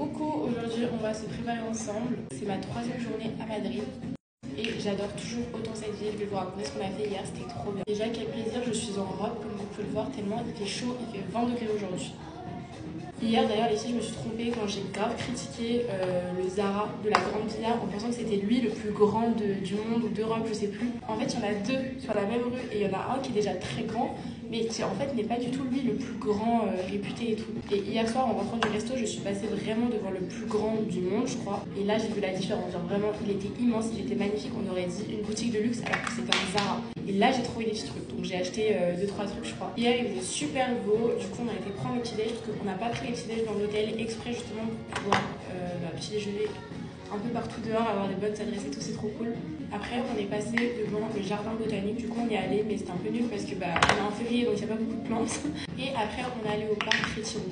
Coucou, aujourd'hui on va se préparer ensemble. C'est ma 3e journée à Madrid et j'adore toujours autant cette ville. Je vais vous raconter ce qu'on a fait hier, c'était trop bien. Déjà quel plaisir, je suis en robe comme vous pouvez le voir tellement il fait chaud, il fait 20 degrés aujourd'hui. Hier d'ailleurs les filles, je me suis trompée quand j'ai grave critiqué le Zara de la Grande Via en pensant que c'était lui le plus grand du monde ou d'Europe, je sais plus. En fait il y en a deux sur la même rue et il y en a un qui est déjà très grand mais qui en fait n'est pas du tout lui le plus grand réputé et tout. Et hier soir en rentrant du resto, je suis passée vraiment devant le plus grand du monde je crois. Et là j'ai vu la différence, genre vraiment il était immense, il était magnifique, on aurait dit une boutique de luxe alors que c'était un Zara. Et là j'ai trouvé des petits trucs, donc j'ai acheté 2-3 trucs je crois. Hier il faisait super beau, du coup on a été prendre le petit déj parce qu'on n'a pas pris les petits déj dans l'hôtel exprès justement pour pouvoir petit déjeuner un peu partout dehors, avoir des bonnes adresses et tout, c'est trop cool. Après on est passé devant le jardin botanique, du coup on y est allé mais c'était un peu nul parce que on est en février donc il n'y a pas beaucoup de plantes. Et après on est allé au parc Retiro.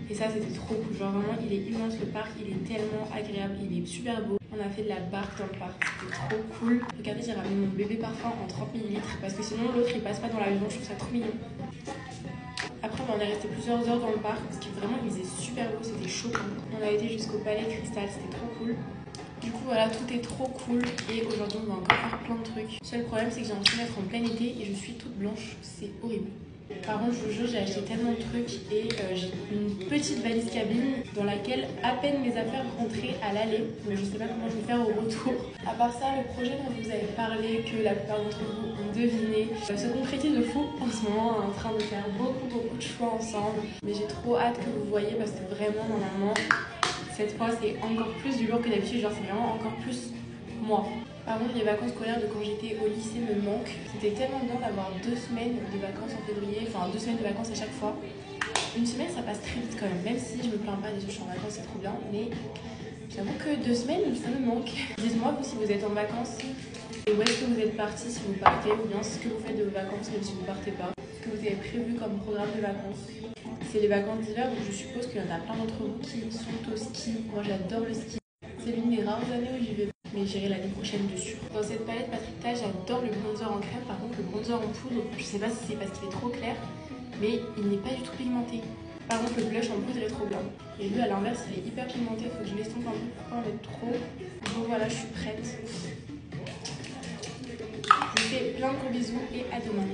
Et ça c'était trop cool, genre vraiment il est immense le parc, il est tellement agréable, il est super beau. On a fait de la barque dans le parc, c'était trop cool. Regardez j'ai ramené mon bébé parfum en 30 ml parce que sinon l'autre il passe pas dans la maison, je trouve ça trop mignon. Après on est resté plusieurs heures dans le parc parce que vraiment il faisait super beau, c'était chaud. On a été jusqu'au Palais Cristal, c'était trop cool. Du coup voilà, tout est trop cool et aujourd'hui on va encore faire plein de trucs. Le seul problème c'est que j'ai envie de mettre en plein été et je suis toute blanche, c'est horrible. Par contre je vous jure j'ai acheté tellement de trucs et j'ai une petite valise cabine dans laquelle à peine mes affaires rentraient à l'aller, mais je sais pas comment je vais faire au retour. À part ça, le projet dont vous avez parlé, que la plupart d'entre vous ont deviné, se concrétise de fou. En ce moment on est en train de faire beaucoup de choix ensemble, mais j'ai trop hâte que vous voyez parce que vraiment normalement cette fois c'est encore plus du lourd que d'habitude, genre c'est vraiment encore plus moi. Par contre les vacances scolaires de quand j'étais au lycée me manquent. C'était tellement bien d'avoir 2 semaines de vacances en février, enfin 2 semaines de vacances à chaque fois. Une semaine ça passe très vite quand même si je me plains pas, déjà je suis en vacances c'est trop bien, mais j'avoue que 2 semaines ça me manque. Dites-moi vous si vous êtes en vacances, et où est-ce que vous êtes partis si vous partez, ou bien ce que vous faites de vacances même si vous partez pas. Ce que vous avez prévu comme programme de vacances. C'est les vacances d'hiver, donc je suppose qu'il y en a plein d'entre vous qui sont au ski. Moi j'adore le ski. C'est l'une des rares années où j'y vais, mais j'irai l'année prochaine dessus. Dans cette palette Patrick Ta, j'adore le bronzer en crème. Par contre le bronzer en poudre, je sais pas si c'est parce qu'il est trop clair, mais il n'est pas du tout pigmenté. Par contre le blush en poudre est trop bien. Et lui à l'inverse il est hyper pigmenté, faut que je l'estompe un peu pour pas en mettre trop. Donc voilà, je suis prête. Je vous fais plein de gros bisous et à demain.